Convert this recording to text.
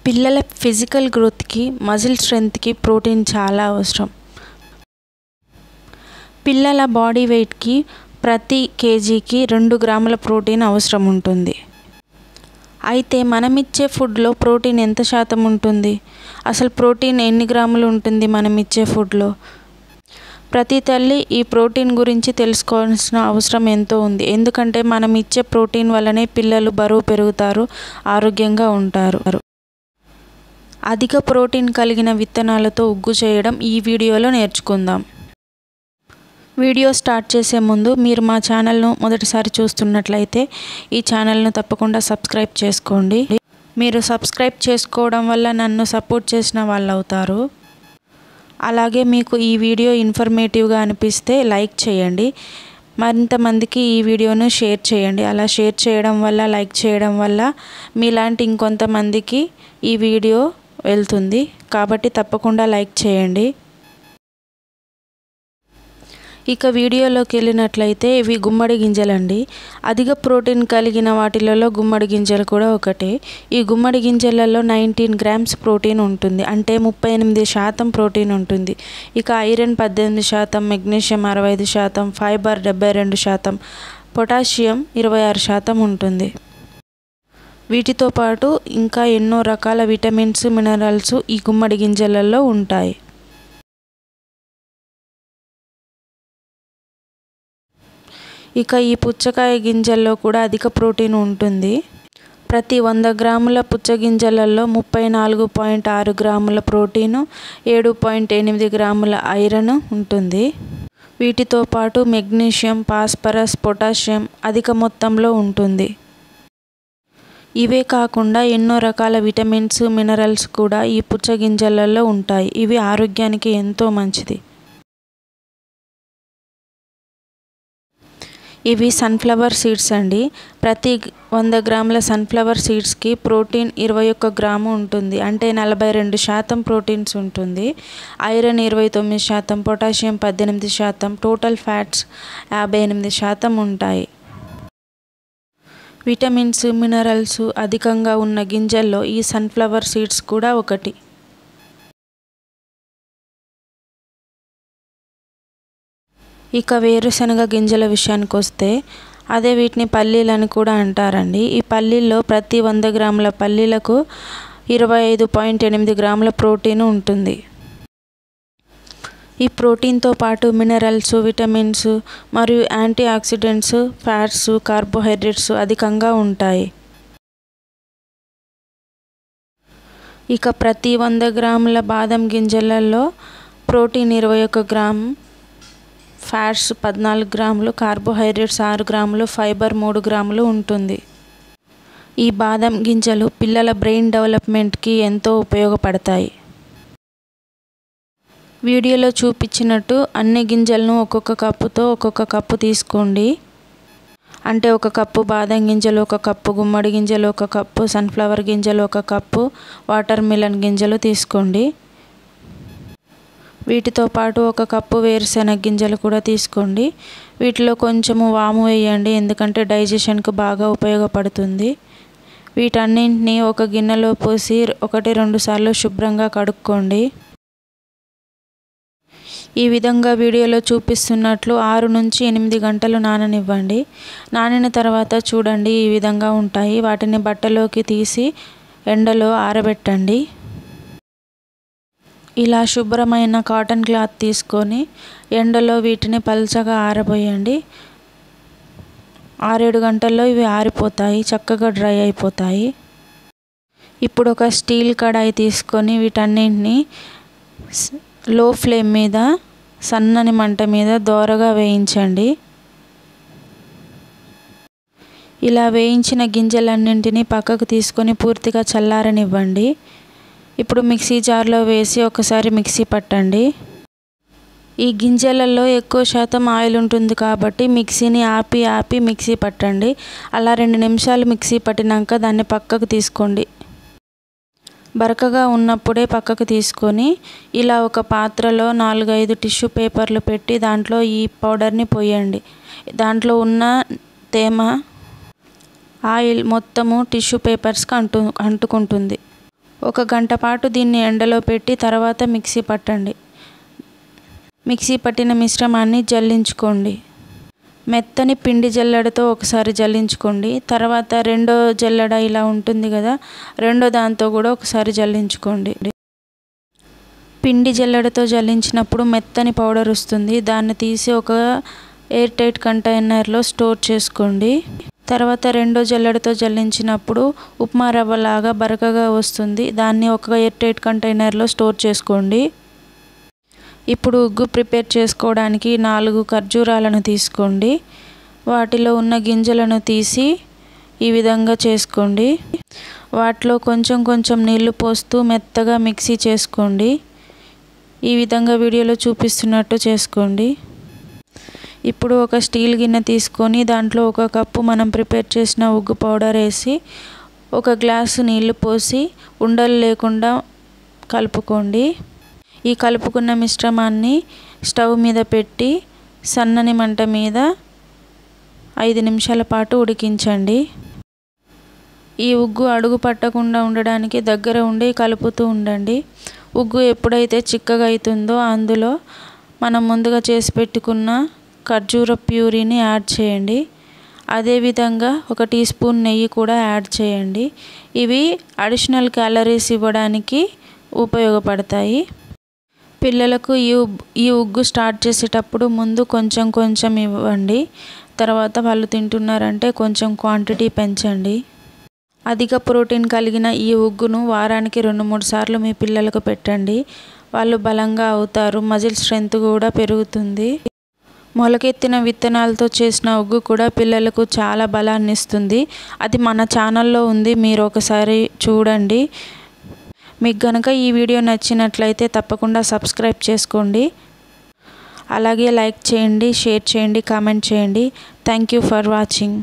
పిల్లల ఫిజికల్ గ్రోత్కి muscle స్ట్రెంగ్త్కి protein చాలా అవసరం. పిల్లల బాడీ వెయిట్కి ప్రతి కేజీకి 2 గ్రాముల ప్రోటీన్ అవసరం ఉంటుంది. అయితే మనమిచ్చే ఫుడ్లో ప్రోటీన్ ఎంత శాతం ఉంటుంది? అసలు ప్రోటీన్ ఎన్ని గ్రాములు ఉంటుంది మనమిచ్చే ఫుడ్లో? ప్రతి తల్లి ఈ ప్రోటీన్ గురించి తెలుసుకోవాల్సిన అవసరం ఎంతో ఉంది. ఎందుకంటే మనం ఇచ్చే ప్రోటీన్ వల్లనే పిల్లలు బరువు పెరుగుతారు, ఆరోగ్యంగా ఉంటారు. అధిక ప్రోటీన్ కలిగిన విత్తనాలతో ఉగ్గు చేయడం ఈ వీడియోలో నేర్చుకుందాం. వీడియో స్టార్ట్ చేసే ముందు మీరు మా ఛానల్ను మొదటిసారి చూస్తున్నట్లయితే ఈ ఛానల్ను తప్పకుండా సబ్స్క్రైబ్ చేసుకోండి. మీరు సబ్స్క్రైబ్ చేసుకోవడం వల్ల నన్ను సపోర్ట్ చేసిన వాళ్ళు అవుతారు. అలాగే మీకు ఈ వీడియో ఇన్ఫర్మేటివ్గా అనిపిస్తే లైక్ చేయండి. మరింతమందికి ఈ వీడియోను షేర్ చేయండి. అలా షేర్ చేయడం వల్ల, లైక్ చేయడం వల్ల మీలాంటి ఇంకొంతమందికి ఈ వీడియో వెళ్తుంది. కాబట్టి తప్పకుండా లైక్ చేయండి. ఇక వీడియోలోకి వెళ్ళినట్లయితే ఇవి గుమ్మడి గింజలండి. అధిక ప్రోటీన్ కలిగిన వాటిలలో గుమ్మడి గింజలు కూడా ఒకటే. ఈ గుమ్మడి గింజలలో 19 గ్రామ్స్ ప్రోటీన్ ఉంటుంది, అంటే 38% ప్రోటీన్ ఉంటుంది. ఇక ఐరన్ 18%, మెగ్నీషియం 65%, ఫైబర్ 72%, పొటాషియం 26% ఉంటుంది. వీటితో పాటు ఇంకా ఎన్నో రకాల విటమిన్స్, మినరల్స్ ఈ గుమ్మడి గింజలలో ఉంటాయి. ఇక ఈ పుచ్చకాయ గింజల్లో కూడా అధిక ప్రోటీన్ ఉంటుంది. ప్రతి 100 గ్రాముల పుచ్చగింజలలో 34.6 గ్రాముల ప్రోటీను, 7.8 గ్రాముల ఐరన్ ఉంటుంది. వీటితో పాటు మెగ్నీషియం, ఫాస్ఫరస్, పొటాషియం అధిక మొత్తంలో ఉంటుంది. ఇవే కాకుండా ఎన్నో రకాల విటమిన్స్, మినరల్స్ కూడా ఈ పుచ్చగింజలలో ఉంటాయి. ఇవి ఆరోగ్యానికి ఎంతో మంచిది. ఇవి సన్ఫ్లవర్ సీడ్స్ అండి. ప్రతి 100 గ్రాముల సన్ఫ్లవర్ సీడ్స్కి ప్రోటీన్ 21 గ్రాము ఉంటుంది, అంటే 42% ప్రోటీన్స్ ఉంటుంది. ఐరన్ 29%, పొటాషియం 18%, టోటల్ ఫ్యాట్స్ 58% ఉంటాయి. విటమిన్స్, మినరల్స్ అధికంగా ఉన్న గింజల్లో ఈ సన్ఫ్లవర్ సీడ్స్ కూడా ఒకటి. ఇక వేరుశనగ గింజల విషయానికి వస్తే అదే వీటిని పల్లీలని కూడా అంటారండి. ఈ పల్లీల్లో ప్రతి 100 గ్రాముల పల్లీలకు 25.8 గ్రాముల ప్రోటీన్ ఉంటుంది. ఈ ప్రోటీన్తో పాటు మినరల్స్, విటమిన్స్ మరియు యాంటీ ఆక్సిడెంట్స్, ఫ్యాట్స్, కార్బోహైడ్రేట్స్ అధికంగా ఉంటాయి. ఇక ప్రతి 100 గ్రాముల బాదం గింజలలో ప్రోటీన్ 21 గ్రాము, ఫ్యాట్స్ 14 గ్రాములు, కార్బోహైడ్రేట్స్ 6 గ్రాములు, ఫైబర్ 3 గ్రాములు ఉంటుంది. ఈ బాదం గింజలు పిల్లల బ్రెయిన్ డెవలప్మెంట్కి ఎంతో ఉపయోగపడతాయి. వీడియోలో చూపించినట్టు అన్ని గింజలను ఒక్కొక్క కప్పుతో ఒక్కొక్క కప్పు తీసుకోండి. అంటే 1 కప్పు బాదం గింజలు, 1 కప్పు గుమ్మడి గింజలు, 1 కప్పు సన్ఫ్లవర్ గింజలు, 1 కప్పు వాటర్ మిలన్ గింజలు తీసుకోండి. వీటితో పాటు 1 కప్పు వేరుశెనగ గింజలు కూడా తీసుకోండి. వీటిలో కొంచెము వాము వేయండి, ఎందుకంటే డైజెషన్కు బాగా ఉపయోగపడుతుంది. వీటన్నింటినీ ఒక గిన్నెలో పోసి 1-2 సార్లు శుభ్రంగా కడుక్కోండి. ఈ విధంగా వీడియోలో చూపిస్తున్నట్లు 6 నుంచి 8 గంటలు నాననివ్వండి. నానిన తర్వాత చూడండి ఈ విధంగా ఉంటాయి. వాటిని బట్టలోకి తీసి ఎండలో ఆరబెట్టండి. ఇలా శుభ్రమైన కాటన్ క్లాత్ తీసుకొని ఎండలో వీటిని పల్చగా ఆరబోయండి. 6-7 గంటల్లో ఇవి ఆరిపోతాయి, చక్కగా డ్రై అయిపోతాయి. ఇప్పుడు ఒక స్టీల్ కడాయి తీసుకొని వీటన్నింటినీ లో ఫ్లేమ్ మీద, సన్నని మంట మీద దోరగా వేయించండి. ఇలా వేయించిన గింజలన్నింటినీ పక్కకు తీసుకొని పూర్తిగా చల్లారనివ్వండి. ఇప్పుడు మిక్సీ జార్లో వేసి ఒకసారి మిక్సీ పట్టండి. ఈ గింజలలో ఎక్కువ శాతం ఆయిల్ ఉంటుంది కాబట్టి మిక్సీని ఆపి మిక్సీ పట్టండి. అలా 2 నిమిషాలు మిక్సీ పట్టినాక దాన్ని పక్కకు తీసుకోండి. బరకగా ఉన్నప్పుడే పక్కకు తీసుకొని ఇలా ఒక పాత్రలో 4-5 టిష్యూ పేపర్లు పెట్టి దాంట్లో ఈ పౌడర్ని పోయండి. దాంట్లో ఉన్న తేమ, ఆయిల్ మొత్తము టిష్యూ పేపర్స్కి అంటుకుంటుంది. 1 గంట పాటు దీన్ని ఎండలో పెట్టి తర్వాత మిక్సీ పట్టండి. మిక్సీ పట్టిన మిశ్రమాన్ని జల్లించుకోండి. మెత్తని పిండి జల్లెడతో ఒకసారి జల్లించుకోండి. తర్వాత రెండో జల్లెడ ఇలా ఉంటుంది కదా, రెండో దాంతో కూడా ఒకసారి జల్లించుకోండి. పిండి జల్లెడతో జల్లించినప్పుడు మెత్తని పౌడర్ వస్తుంది. దాన్ని తీసి ఒక ఎయిర్ టైట్ కంటైనర్లో స్టోర్ చేసుకోండి. తర్వాత రెండో జల్లెడతో జల్లించినప్పుడు ఉప్మా రవ్వలాగా బరకగా వస్తుంది. దాన్ని ఒక ఎయిర్ టైట్ కంటైనర్లో స్టోర్ చేసుకోండి. ఇప్పుడు ఉగ్గు ప్రిపేర్ చేసుకోవడానికి 4 ఖర్జూరాలను తీసుకోండి. వాటిలో ఉన్న గింజలను తీసి ఈ విధంగా చేసుకోండి. వాటిలో కొంచెం కొంచెం నీళ్లు పోస్తూ మెత్తగా మిక్సీ చేసుకోండి. ఈ విధంగా వీడియోలో చూపిస్తున్నట్టు చేసుకోండి. ఇప్పుడు ఒక స్టీల్ గిన్నె తీసుకొని దాంట్లో 1 కప్పు మనం ప్రిపేర్ చేసిన ఉగ్గు పౌడర్ వేసి 1 గ్లాసు నీళ్లు పోసి ఉండలు లేకుండా కలుపుకోండి. ఈ కలుపుకున్న మిశ్రమాన్ని స్టవ్ మీద పెట్టి సన్నని మంట మీద 5 నిమిషాల పాటు ఉడికించండి. ఈ ఉగ్గు అడుగు పట్టకుండా ఉండడానికి దగ్గర ఉండి కలుపుతూ ఉండండి. ఉగ్గు ఎప్పుడైతే చిక్కగా అవుతుందో అందులో మనం ముందుగా చేసి పెట్టుకున్న ఖర్జూర ప్యూరీని యాడ్ చేయండి. అదేవిధంగా 1 టీ స్పూన్ నెయ్యి కూడా యాడ్ చేయండి. ఇవి అడిషనల్ క్యాలరీస్ ఇవ్వడానికి ఉపయోగపడతాయి. పిల్లలకు ఈ ఉగ్గు స్టార్ట్ చేసేటప్పుడు ముందు కొంచెం కొంచెం ఇవ్వండి. తర్వాత వాళ్ళు తింటున్నారంటే కొంచెం క్వాంటిటీ పెంచండి. అధిక ప్రోటీన్ కలిగిన ఈ ఉగ్గును వారానికి 2-3 సార్లు మీ పిల్లలకు పెట్టండి. వాళ్ళు బలంగా అవుతారు. మజిల్ స్ట్రెంగ్త్ కూడా పెరుగుతుంది. మొలకెత్తిన విత్తనాలతో చేసిన ఉగ్గు కూడా పిల్లలకు చాలా బలాన్ని ఇస్తుంది. అది మన ఛానల్లో ఉంది, మీరు ఒకసారి చూడండి. మీకు గనక ఈ వీడియో నచ్చినట్లయితే తప్పకుండా సబ్స్క్రైబ్ చేసుకోండి. అలాగే లైక్ చేయండి, షేర్ చేయండి, కామెంట్ చేయండి. Thank you for watching.